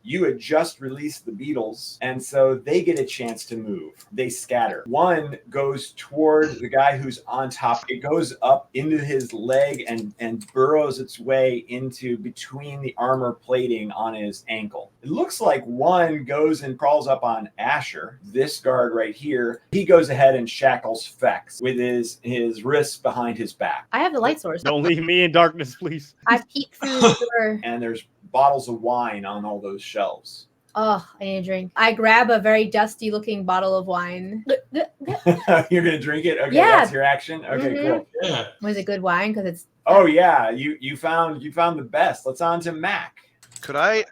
you had just released the beetles, and so they get a chance to move. They scatter. One goes toward the guy who's on top. It goes up into his leg and burrows its way into between the armor plating on his ankle. It looks like one goes and crawls up on Asher, this guard right here. He goes ahead and shackles Fex with his wrists behind his back. I have the light source. Don't leave me in darkness, please. I peek through the door. And there's bottles of wine on all those shelves. Oh, I need a drink. I grab a very dusty looking bottle of wine. You're gonna drink it? Okay, Yeah. That's your action? Okay, cool. Yeah. Was it good wine? Because it's... Oh yeah, you found the best. Let's on to Mac. Could I?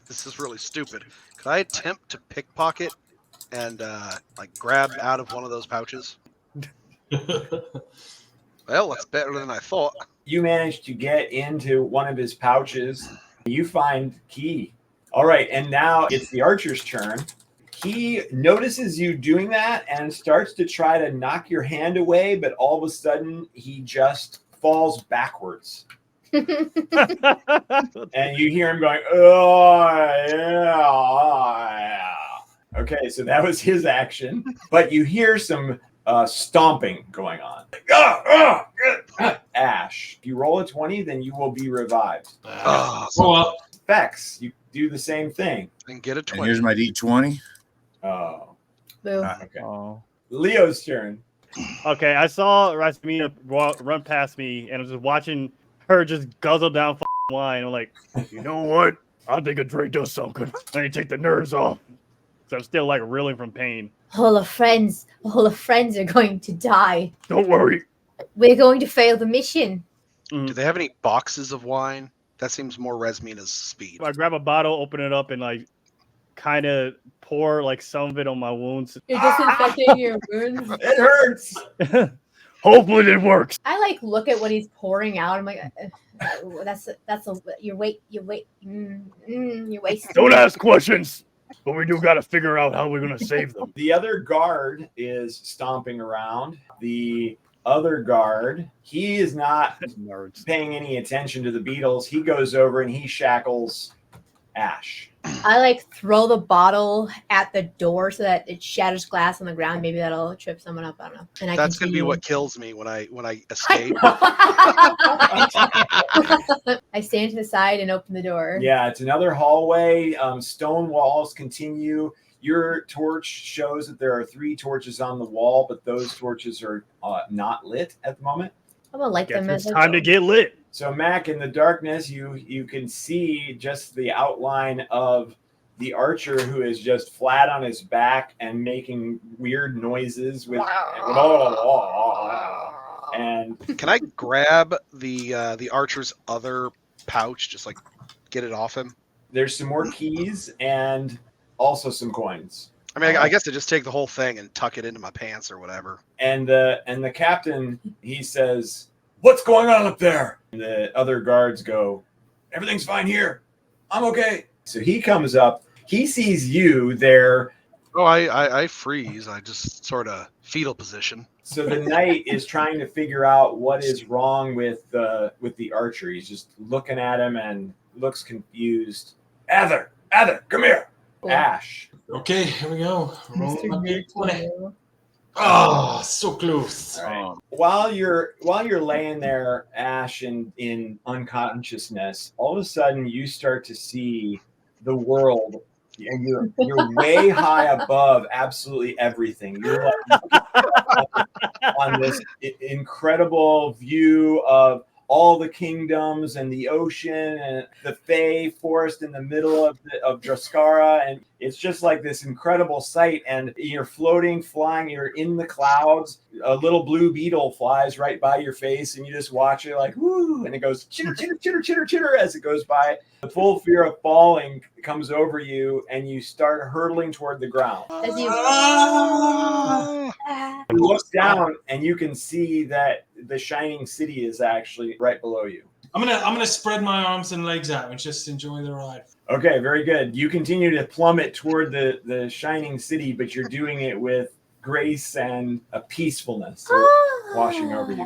This is really stupid. Could I attempt to pickpocket and like grab out of one of those pouches? Well, that's better than I thought. You managed to get into one of his pouches. You find key. All right, and now it's the archer's turn. He notices you doing that and starts to try to knock your hand away, but all of a sudden he just falls backwards. And you hear him going, oh, yeah. Okay, so that was his action. But you hear some stomping going on. Ash, if you roll a 20, then you will be revived. Well, Fex, you do the same thing. And get a And 20. here's my D20. Oh, Boo. okay. Oh. Leo's turn. Okay, I saw Rasmina run past me, and I was just watching her just guzzle down wine. I'm like, you know what? I think a drink does sound good. I need to take the nerves off. So I'm still like reeling from pain. All our friends are going to die. Don't worry. We're going to fail the mission. Do they have any boxes of wine? That seems more Resmina's speed. I grab a bottle, open it up, and like kind of pour like some of it on my wounds. You're disinfecting your wounds. It hurts. Hopefully it works. I like look at what he's pouring out. I'm like, you're wasting. Don't ask questions. But we do got to figure out how we're going to save them. The other guard is stomping around. The other guard, he is not Nerds. paying any attention to the beetles. He goes over and he shackles Ash. I like throw the bottle at the door so that it shatters glass on the ground. Maybe that'll trip someone up. I don't know. And That's gonna be what kills me when I escape. I stand to the side and open the door. Yeah, it's another hallway. Stone walls continue. Your torch shows that there are 3 torches on the wall, but those torches are not lit at the moment. I'm gonna light them Guess as it's time to get lit. So, Mac, in the darkness, you can see just the outline of the archer who is just flat on his back and making weird noises with. And Can I grab the archer's other pouch? Just like get it off him. there's some more keys and also some coins. I mean, I guess I just take the whole thing and tuck it into my pants or whatever. And the captain, he says, "What's going on up there?" And the other guards go, "Everything's fine here. I'm okay." So he comes up. He sees you there. Oh, I freeze. I just sort of fetal position. So the knight is trying to figure out what is wrong with the archer. He's just looking at him and looks confused. Ather, come here. Cool. Ash. okay, here we go. Roll Mr. my D20. D20. Oh, so close. All right. While you're laying there, Ash, in unconsciousness, all of a sudden you start to see the world, and you're way high above absolutely everything. You're like on this incredible view of all the kingdoms and the ocean and the Fey forest in the middle of Druskara, and it's just like this incredible sight. And you're floating, flying, you're in the clouds. A little blue beetle flies right by your face, and you just watch it like woo, and it goes chitter chitter chitter chitter chitter as it goes by. The full fear of falling comes over you, and you start hurtling toward the ground. As you You look down, and you can see that the shining city is actually right below you. I'm gonna spread my arms and legs out and just enjoy the ride. Okay, very good. You continue to plummet toward the shining city, but you're doing it with grace and a peacefulness washing over you.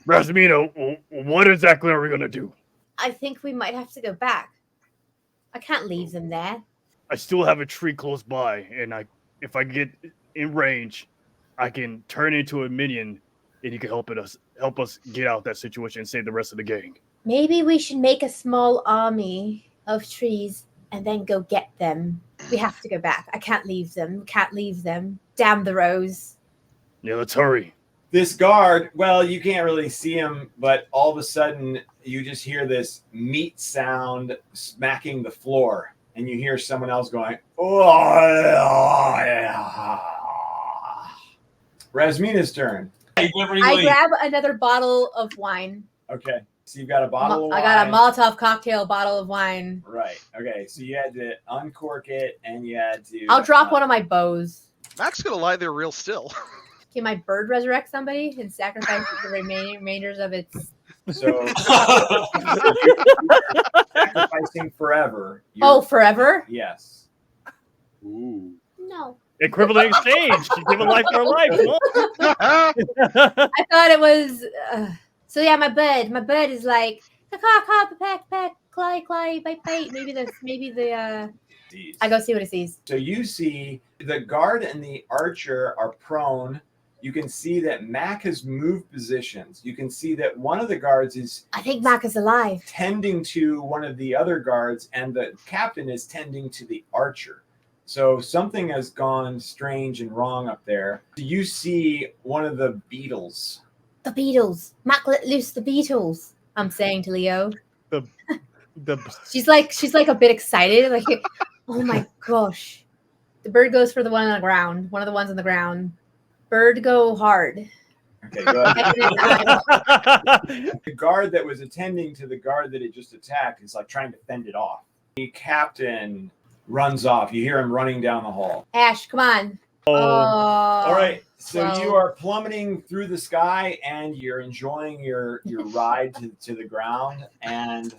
Rasmino, what exactly are we going to do? I think we might have to go back. I can't leave them there. I still have a tree close by, and if I get in range, I can turn into a minion, and you can help us get out of that situation and save the rest of the gang. Maybe we should make a small army of trees and then go get them. We have to go back. I can't leave them. Can't leave them. Damn the rose. Yeah, let's hurry. This guard, well, you can't really see him, but all of a sudden you just hear this meat sound smacking the floor, and you hear someone else going, oh, yeah. Rasmina's turn. I grab another bottle of wine. Okay. So you've got a bottle of wine. I got a Molotov cocktail bottle of wine. Right. Okay. So you had to uncork it, and you had to... I'll drop one of my bows. Mac's going to lie there real still. Can my bird resurrect somebody and sacrifice the remainders of its... So sacrificing forever. Oh, forever? Yes. Ooh. No. Equivalent exchange. You give a life for a life. I thought it was... So yeah, my bird is like, peck, clay, bite. Maybe the I go see what it sees. So you see the guard and the archer are prone. You can see that Mac has moved positions. You can see that one of the guards is... I think Mac is alive. ...tending to one of the other guards, and the captain is tending to the archer. So something has gone strange and wrong up there. You see one of the beetles. The beetles. Mac let loose the beetles. I'm saying to Leo. She's like a bit excited. Like, oh my gosh. The bird goes for the one on the ground. One of the ones on the ground. Bird go hard. Okay, go ahead. The guard that was attending to the guard that had just attacked is like trying to fend it off. The captain runs off. You hear him running down the hall. Ash, come on. All right. So well. you are plummeting through the sky, and you're enjoying your ride to the ground. And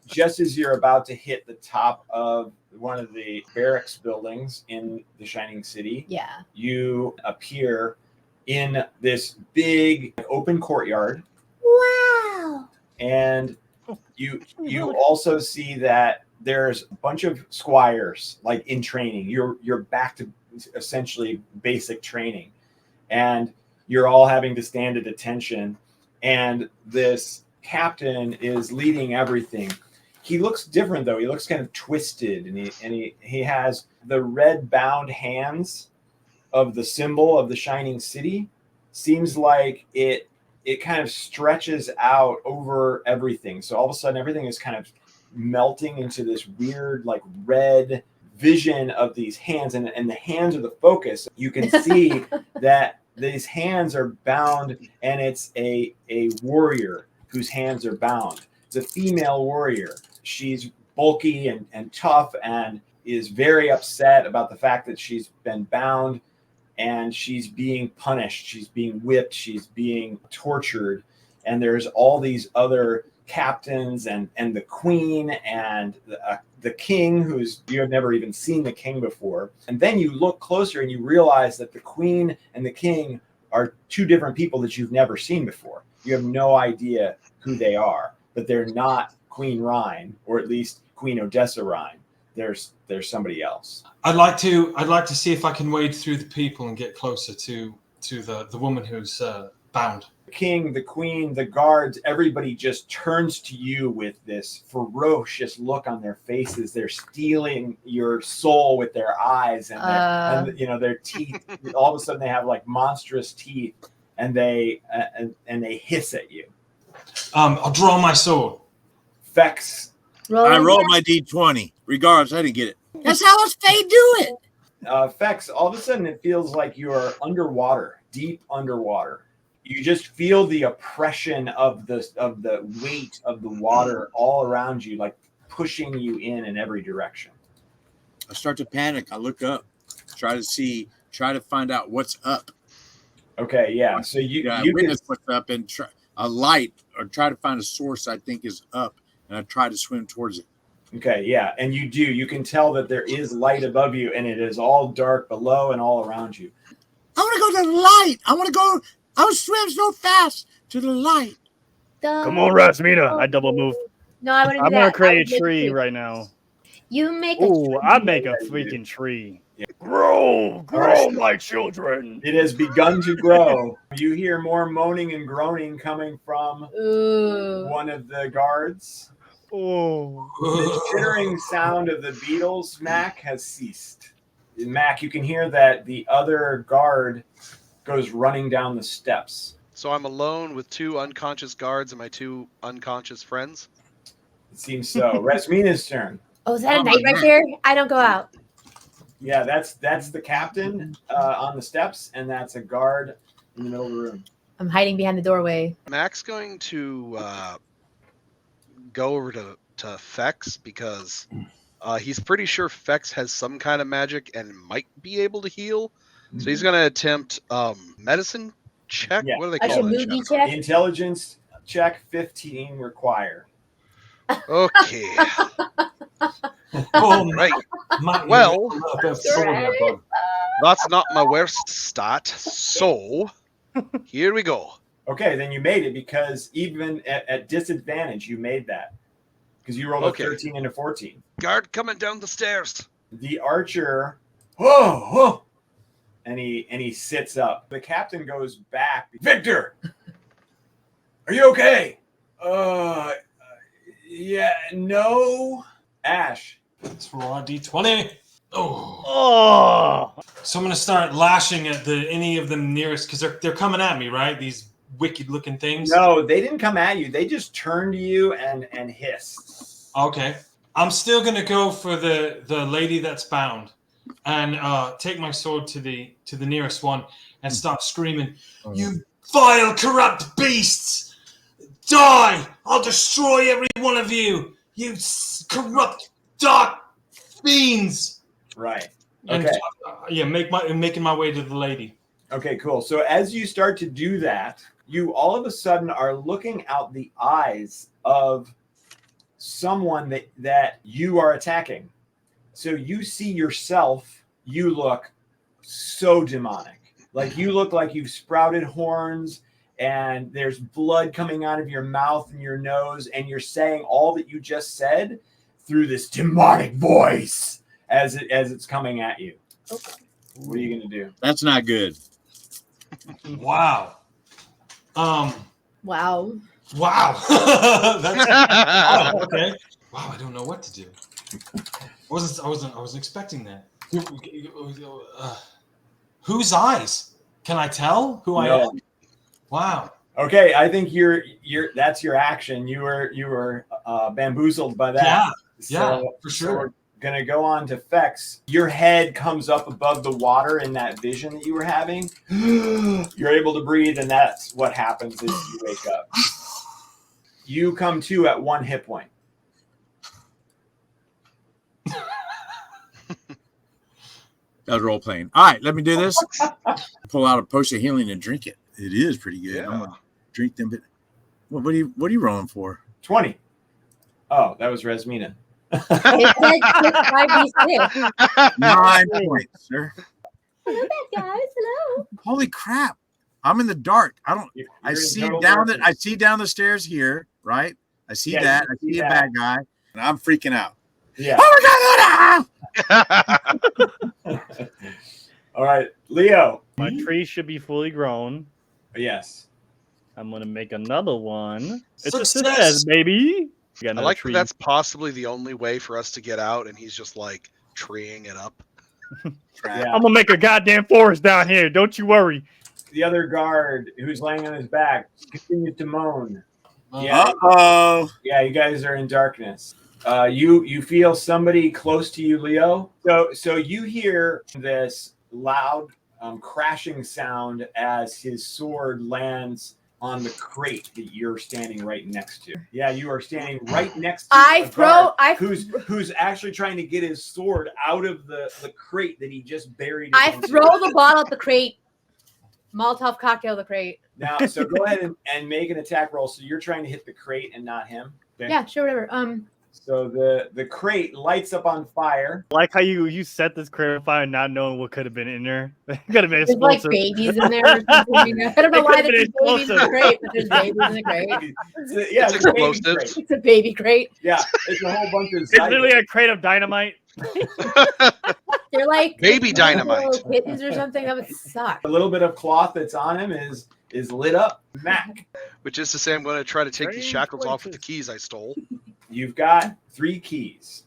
just as you're about to hit the top of one of the barracks buildings in the Shining City, you appear in this big open courtyard. Wow. And you also see that there's a bunch of squires like in training. You're back to essentially basic training, and you're all having to stand at attention, and this captain is leading everything. He looks different though. He looks kind of twisted, and he has the red bound hands of the symbol of the Shining City. Seems like it kind of stretches out over everything. So all of a sudden everything is kind of melting into this weird like red vision of these hands, and the hands are the focus. You can see that these hands are bound, and it's a warrior whose hands are bound. It's a female warrior. She's bulky and tough, and is very upset about the fact that she's been bound, and she's being punished. She's being whipped. She's being tortured. And there's all these other captains and the queen and the king, who's you have never even seen the king before. And then you look closer and you realize that the queen and the king are two different people that you've never seen before. You have no idea who they are, but they're not Queen Rhyne, or at least Queen Odessa Rhyne. There's somebody else. I'd like to see if I can wade through the people and get closer to the woman who's bound. The king, the queen, the guards, everybody just turns to you with this ferocious look on their faces. They're stealing your soul with their eyes and their teeth. All of a sudden they have like monstrous teeth, and they hiss at you. I'll draw my sword. Fex. I rolled my D20. Regardless, I didn't get it. That's how us Fey do it. Fex, all of a sudden it feels like you are underwater, deep underwater. You just feel the oppression of the weight of the water all around you, like pushing you in every direction. I start to panic. I look up, try to find out what's up. Okay, yeah. So you witness what's up and try to find a source I think is up, and I try to swim towards it. Okay, yeah, and you do. You can tell that there is light above you, and it is all dark below and all around you. I want to go to the light. I want to swim so fast to the light. Come on, Rasmina. I double move. No, I want to do I'm that. gonna I create would make a tree right now. You make a Ooh, tree. I make a Yeah, freaking tree. Yeah. Grow, right. my children. It has begun to grow. You hear more moaning and groaning coming from Ooh. one of the guards. Oh, The chittering sound of the beetles, Mac, has ceased. Mac, you can hear that the other guard goes running down the steps. So I'm alone with 2 unconscious guards and my 2 unconscious friends. It seems so. Resmina's turn. Oh, is that a knight right there? I don't go out. Yeah, that's the captain on the steps, and that's a guard in the middle of the room. I'm hiding behind the doorway. Mac's going to go over to Fex because he's pretty sure Fex has some kind of magic and might be able to heal. So he's going to attempt medicine check. Yeah. What do they I call should it? movie check. Intelligence check 15 required. Okay. Oh, Right. Well, That's not my worst stat. So here we go. Okay, then you made it because even at disadvantage, you made that. Because you rolled Okay. a 13 and a 14. Guard coming down the stairs. The archer, whoa, and he sits up. The captain goes back. Victor, are you okay? Yeah, no. Ash. Let's roll a d20. Oh. oh, So I'm gonna start lashing at any of them nearest because they're coming at me, right? These wicked looking things. No, they didn't come at you. They just turned to you and hissed. Okay. I'm still gonna go for the lady that's bound, and take my sword to the nearest one and start screaming, "You vile, corrupt beasts! Die! I'll destroy every one of you! You corrupt, dark fiends!" Right. And Okay. making my way to the lady. Okay, cool. So as you start to do that, you all of a sudden are looking out the eyes of someone that you are attacking. So you see yourself, you look so demonic. Like you look like you've sprouted horns and there's blood coming out of your mouth and your nose, and you're saying all that you just said through this demonic voice as it's coming at you. Okay. What are you going to do? That's not good. Wow. Wow. Wow. That's okay. Wow, I don't know what to do. I wasn't expecting that. Whose eyes? Can I tell who I am? Wow. Okay, I think you're that's your action. You were bamboozled by that. Yeah, for sure. So we're gonna go on to Fex. Your head comes up above the water in that vision that you were having. You're able to breathe, and that's what happens as you wake up. You come to at 1 hit point. That was role playing. All right, let me do this. Pull out a potion of healing and drink it. It is pretty good. Yeah. I'm gonna drink them. But what are you rolling for? 20. Oh, that was Resmina. It said 5d6. 9 points, sir. Hello, bad guys. Hello. Holy crap! I'm in the dark. I see down the stairs here, right? I see that. I see a bad guy, and I'm freaking out. Yeah. Oh my god! All right, Leo. my tree should be fully grown. Yes. I'm gonna make another one. It's a Success! success, baby. We got I another like tree. that that's possibly the only way for us to get out, and he's just like treeing it up. Yeah. I'm gonna make a goddamn forest down here. Don't you worry. The other guard who's laying on his back continues to moan. Uh-oh. Yeah, you guys are in darkness. You feel somebody close to you, Leo. So you hear this loud crashing sound as his sword lands on the crate that you're standing right next to. Yeah, you are standing right next to who's actually trying to get his sword out of the crate that he just buried. I throw the bottle at the crate. Molotov cocktail the crate. Now, so go ahead and make an attack roll. So you're trying to hit the crate and not him. Okay? Yeah, sure, whatever. So the crate lights up on fire. I like how you set this crate on fire not knowing what could have been in there. Could have been There's like explosive. babies in there or something. I don't know It why could've there's been babies in the explosive. crate, but there's babies in the crate. Yeah, It's it's a baby explosives. crate. It's a baby crate. Yeah, it's a whole bunch of It's literally a crate of dynamite. They're like Baby dynamite. little kittens or something. That would suck. A little bit of cloth that's on him is lit up. Mac, Which is to say, I'm going to try to take these Strange shackles off with the places. keys I stole. you've got 3 keys.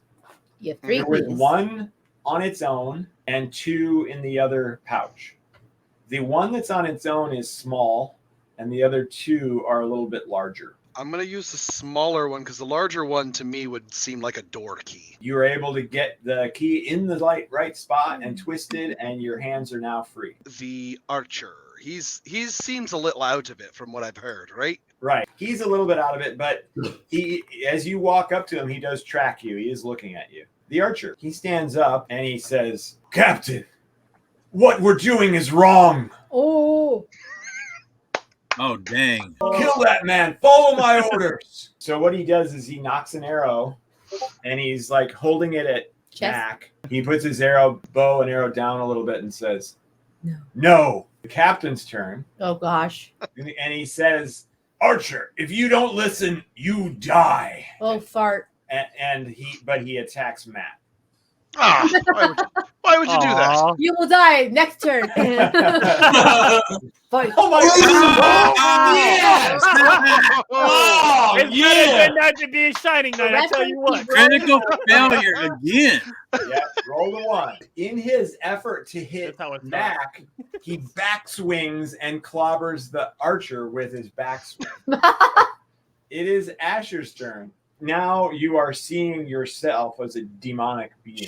You have 3 With keys. 1 on its own and 2 in the other pouch. The one that's on its own is small, and the other 2 are a little bit larger. I'm going to use the smaller one because the larger one to me would seem like a door key. You were able to get the key in the right spot and twisted, and your hands are now free. The archer. He seems a little out of it from what I've heard, right? Right. He's a little bit out of it, but he, as you walk up to him, he does track you. He is looking at you. The archer, he stands up and he says, "Captain, what we're doing is wrong. Oh. Oh, dang. Kill that man. Follow my orders." So what he does is he knocks an arrow, and he's like holding it at Chest. back. He puts his bow and arrow down a little bit and says, No. "No." The captain's turn, Oh gosh. and he says, "Archer, if you don't listen, you die." Oh fart. And he attacks Matt. Ah, why would you do that? Aw. You will die next turn. Fight. Oh my god! Yes! Oh, It's yeah. better than not to be a shining knight, I tell you what. Critical failure again. Yeah, roll the 1. In his effort to hit That's how it starts. Mac, he backswings and clobbers the archer with his backswing. It is Asher's turn. Now you are seeing yourself as a demonic being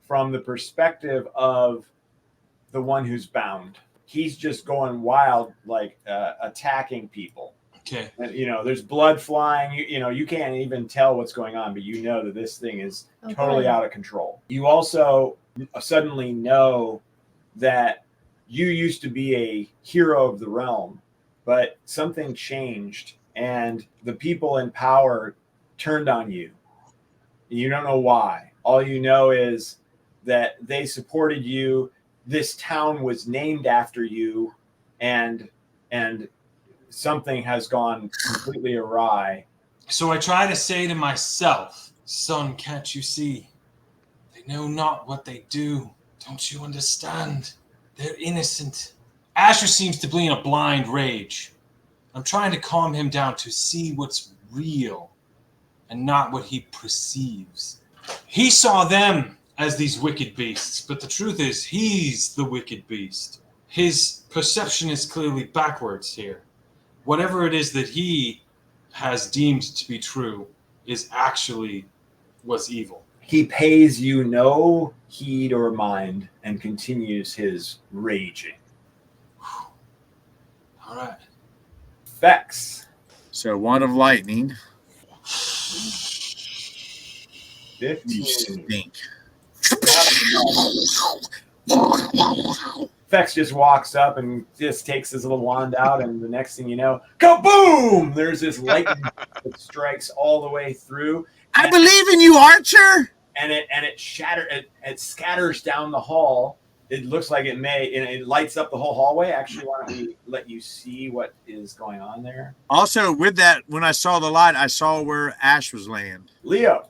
from the perspective of the one who's bound. He's just going wild, like attacking people. Okay. And, there's blood flying. You can't even tell what's going on, but you know that this thing is totally out of control. You also suddenly know that you used to be a hero of the realm, but something changed, and the people in power turned on you. You don't know why. All you know is that they supported you. This town was named after you, and something has gone completely awry. So I try to say to myself, "Son, can't you see? They know not what they do. Don't you understand? They're innocent." Asher seems to be in a blind rage. I'm trying to calm him down to see what's real and not what he perceives. He saw them as these wicked beasts, but the truth is he's the wicked beast. His perception is clearly backwards here. Whatever it is that he has deemed to be true is actually what's evil. He pays you no heed or mind and continues his raging. All right. Vex. So, wand of lightning. 15. You stink. Vex just walks up and just takes his little wand out, and the next thing you know, kaboom! There's this lightning that strikes all the way through. I believe in you, Archer. And it scatters down the hall. It looks like it may, and it lights up the whole hallway. Actually, why don't we let you see what is going on there? Also, with that, when I saw the light, I saw where Ash was laying. Leo.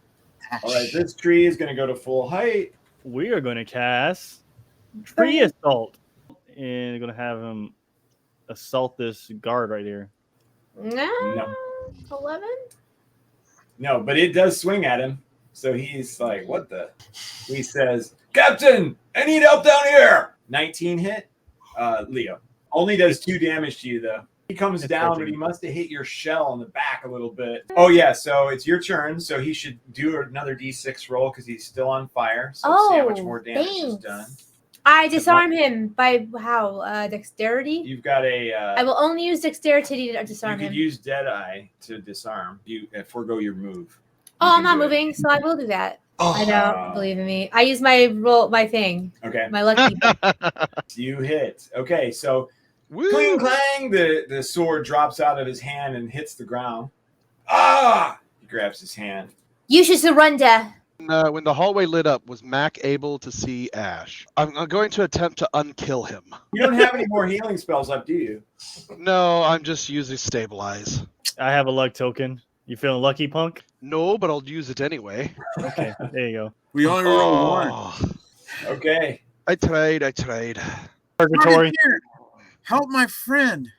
Ash. All right, this tree is going to go to full height. We are going to cast Tree Assault. And we're going to have him assault this guard right here. No. 11? No, but it does swing at him. So he's like, what the? He says, "Captain, I need help down here." 19 hit. Leo. Only does 2 damage to you, though. He comes down, but he must have hit your shell on the back a little bit. Oh, yeah, so it's your turn. So he should do another D6 roll because he's still on fire. So see how much more damage is done. I disarm him by how? Dexterity? You've got a... I will only use dexterity to disarm you him. could use Deadeye to disarm. You forego your move. Oh, I'm not moving, so I will do that. Oh, I don't believe in me. I use my thing, Okay. my lucky. You hit. Okay, so Woo! cling clang, the sword drops out of his hand and hits the ground. Ah! He grabs his hand. You should surrender. When the hallway lit up, was Mac able to see Ash? I'm going to attempt to unkill him. You don't have any more healing spells up, do you? No, I'm just using stabilize. I have a luck token. You feeling lucky, punk? No, but I'll use it anyway. Okay, there you go. We only roll one. Okay. I tried. Purgatory. Help my friend,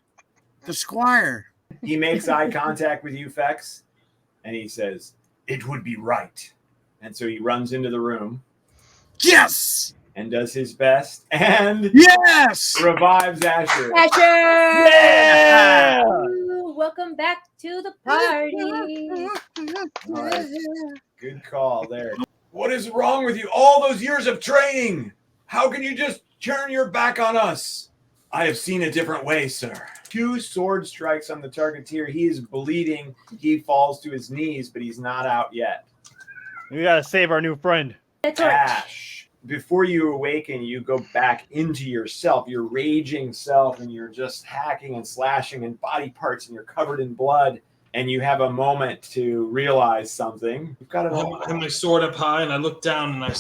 the squire. He makes eye contact with you, Fex, and he says, "It would be right." And so he runs into the room. Yes! And does his best and Yes! revives Asher. Asher! Yeah! Ooh, welcome back to the party. All right. Good call there. What is wrong with you? All those years of training. How can you just turn your back on us? I have seen a different way, sir. 2 sword strikes on the targeteer. He is bleeding. He falls to his knees, but he's not out yet. We gotta save our new friend. Ash, before you awaken, you go back into yourself, your raging self, and you're just hacking and slashing in body parts, and you're covered in blood, and you have a moment to realize something. You've got I have my sword up high, and I look down, and I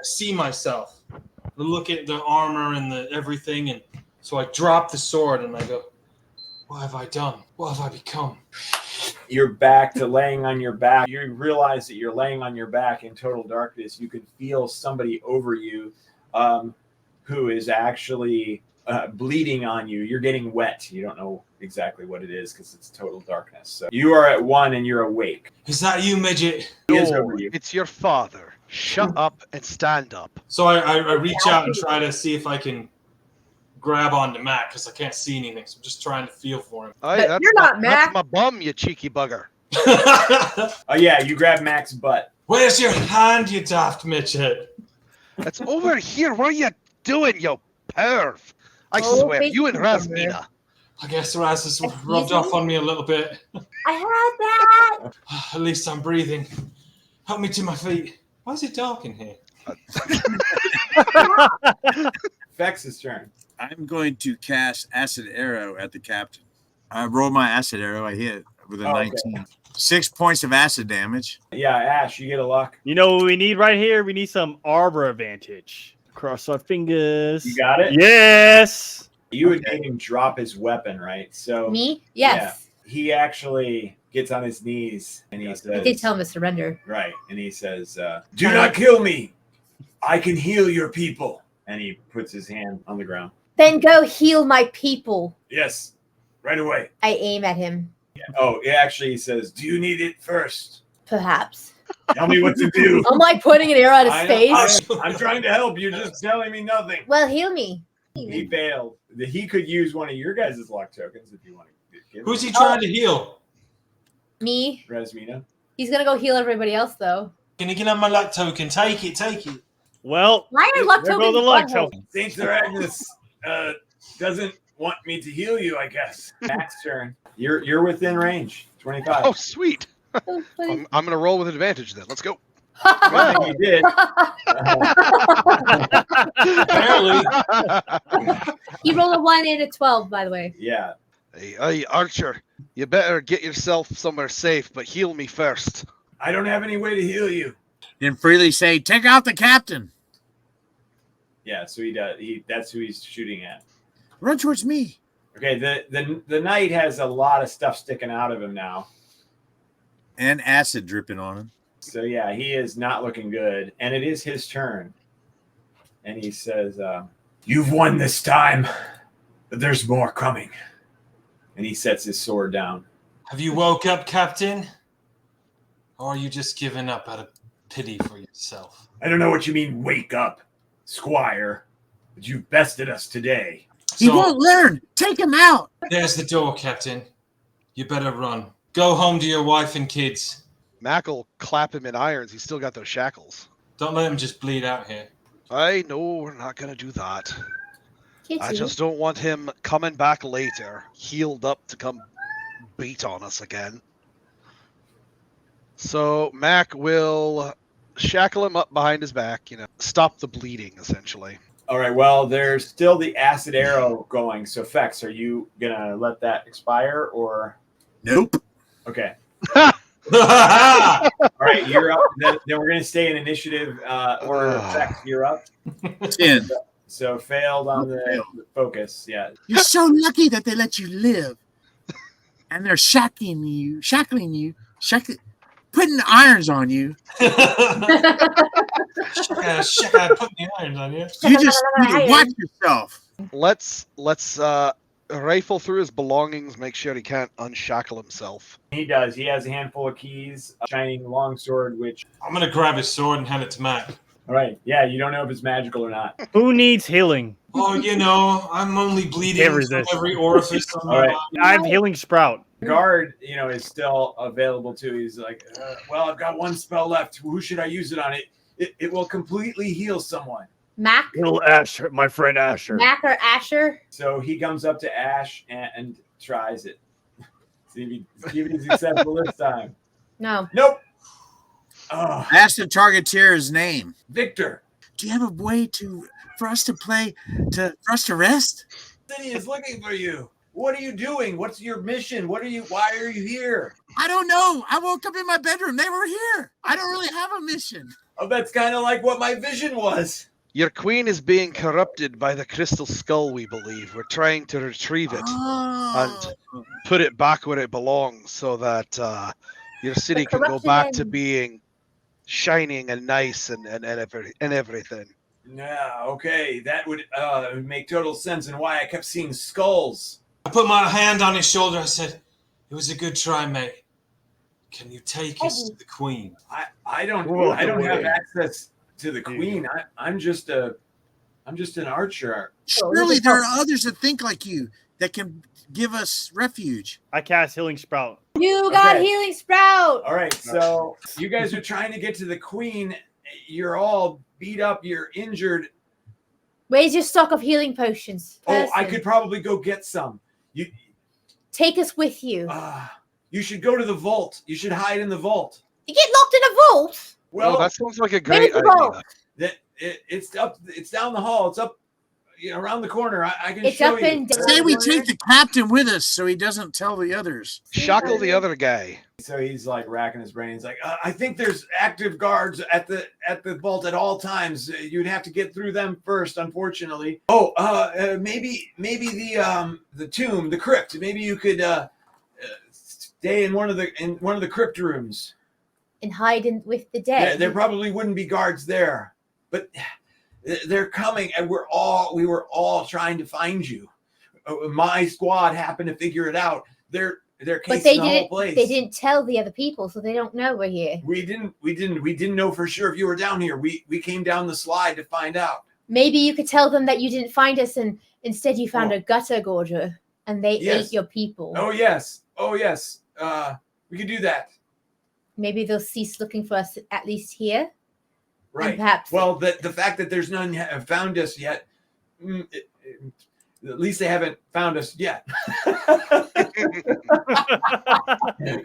see myself. I look at the armor and the everything, and so I drop the sword, and I go, what have I done? What have I become? You're back to laying on your back. You realize that you're laying on your back in total darkness. You can feel somebody over you who is actually bleeding on you. You're getting wet. You don't know exactly what it is because it's total darkness. So you are at 1 and you're awake. Is that you, midget? He is over you. It's your father. Shut up and stand up. So I reach out and try to see if I can grab onto Mac because I can't see anything. So I'm just trying to feel for him. You're not Mac. That's my bum, you cheeky bugger. Oh, yeah, you grab Mac's butt. Where's your hand, you daft midget? That's over here. What are you doing, you perv? I Oh, swear, you and Rasmina. I guess Raz has rubbed off on me a little bit. I had that. At least I'm breathing. Help me to my feet. Why is it dark in here? Fex's turn. I'm going to cast Acid Arrow at the captain. I roll my Acid Arrow. I hit with a 19. Okay. 6 points of acid damage. Yeah, Ash, you get a luck. You know what we need right here? We need some arbor advantage. Cross our fingers. You got it? Yes. You would make him drop his weapon, right? So Me? Yes. Yeah, he actually gets on his knees and he says, I did tell him to surrender. Right. And he says, do not kill me. I can heal your people. And he puts his hand on the ground. Then go heal my people. Yes, right away. I aim at him. Yeah. Oh, actually, he says, do you need it first? Perhaps. Tell me what to do. I'm like putting an arrow at his face. I'm trying to help. You're just telling me nothing. Well, heal me. He failed. He could use one of your guys' luck tokens if you want to give Who's he trying to heal? Me. Rasmina. He's going to go heal everybody else, though. Can you get on my luck token? Take it. Well, why are luck tokens? The luck token. Saint Sir Agnes doesn't want me to heal you, I guess. Mac's turn. You're within range. 25. Oh, sweet. I'm going to roll with advantage then. Let's go. Well, you did. Apparently. You rolled a 1 and a 12, by the way. Yeah. Hey, Archer, you better get yourself somewhere safe, but heal me first. I don't have any way to heal you. Then freely say, take out the captain. Yeah, so he does. That's who he's shooting at. Run towards me. Okay, the knight has a lot of stuff sticking out of him now. And acid dripping on him. So yeah, he is not looking good. And it is his turn. And he says, you've won this time, but there's more coming. And he sets his sword down. Have you woke up, Captain? Or are you just giving up out of pity for yourself? I don't know what you mean, wake up, Squire. But you've bested us today. He won't learn. Take him out. There's the door, Captain. You better run. Go home to your wife and kids. Mac will clap him in irons. He's still got those shackles. Don't let him just bleed out here. I know we're not going to do that. Kitty. I just don't want him coming back later, healed up to come beat on us again. So Mac will shackle him up behind his back, stop the bleeding, essentially. All right, well, there's still the acid arrow going. So, Fex, are you going to let that expire or? Nope. Okay. All right, you're up. Then we're going to stay in initiative or effect. You're up. 10. So failed on the focus. Yeah. You're so lucky that they let you live. And they're shackling you, putting irons on you. Putting the irons on you. You just need to watch yourself. Let's rifle through his belongings, make sure he can't unshackle himself. He does. He has a handful of keys, a shining longsword, which... I'm going to grab his sword and hand it to Mac. All right. Yeah, you don't know if it's magical or not. Who needs healing? Oh, you know, I'm only bleeding from every orifice on my body. I have healing sprout. The guard, is still available too. He's like, well, I've got one spell left. Who should I use it on? It will completely heal someone. Mac? Little Asher, my friend Asher. Mac or Asher? So he comes up to Ash and tries it. See if he's acceptable this time. No. Nope. Oh. Ask the targeteer's name. Victor. Do you have a way for us to rest? City is looking for you. What are you doing? What's your mission? Why are you here? I don't know. I woke up in my bedroom. They were here. I don't really have a mission. Oh, that's kind of like what my vision was. Your queen is being corrupted by the crystal skull, we believe. We're trying to retrieve it and put it back where it belongs so that your city can go back to being shining and nice and everything. Yeah, okay. That would make total sense and why I kept seeing skulls. I put my hand on his shoulder. I said, it was a good try, mate. Can you take us to the queen? I don't have access to the queen. I'm just an archer. Surely there are others that think like you that can give us refuge. I cast healing sprout. You got healing sprout. All right, so you guys are trying to get to the queen. You're all beat up. You're injured. Where's your stock of healing potions? Oh, I could probably go get some. You take us with you. You should go to the vault. You should hide in the vault. You get locked in a vault? Well, that sounds like a great idea. It's up. It's down the hall. It's up, around the corner. I can show you. Say we take the captain with us so he doesn't tell the others. Shackle the other guy. So he's like racking his brains. Like, I think there's active guards at the vault at all times. You'd have to get through them first, unfortunately. Oh, maybe the tomb, the crypt. Maybe you could stay in one of the crypt rooms and hide with the dead. Yeah, there probably wouldn't be guards there, but they're coming, and we were all trying to find you. My squad happened to figure it out. They're casing the whole place. They didn't tell the other people, so they don't know we're here. We didn't know for sure if you were down here. We came down the slide to find out. Maybe you could tell them that you didn't find us, and instead you found a gutter gorger, and they ate your people. Oh yes. We could do that. Maybe they'll cease looking for us at least here. Right. And perhaps. Well, the fact that there's none have found us yet. At least they haven't found us yet.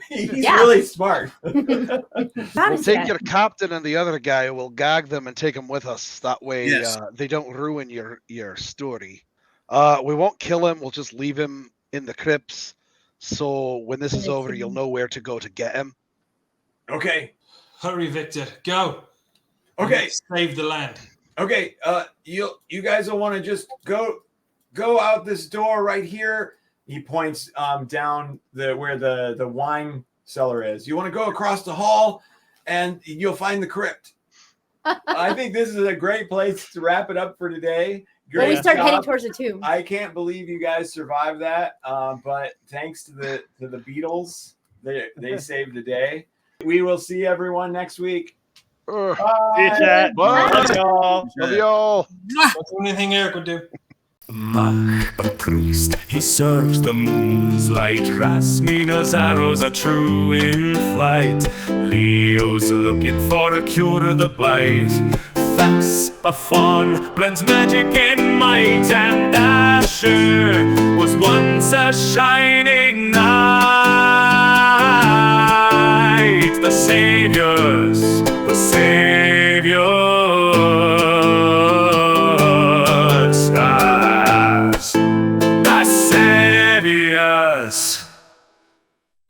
He's really smart. We'll take your captain and the other guy. We'll gag them and take them with us. That way they don't ruin your story. We won't kill him. We'll just leave him in the crypts. So when this is over, you'll know where to go to get him. Okay. Hurry, Victor. Go. Okay. Save the land. Okay. You guys will want to just go out this door right here. He points down where the wine cellar is. You want to go across the hall, and you'll find the crypt. I think this is a great place to wrap it up for today. When we start heading towards the tomb. I can't believe you guys survived that, but thanks to the beetles, they saved the day. We will see everyone next week. Bye. Love y'all. Love y'all. That's the only thing Eric would do. Mac, a priest, he serves the moon's light. Rasmina's arrows are true in flight. Leo's looking for a cure to the blight. Fax, a fawn, blends magic and might. And Asher was once a shine.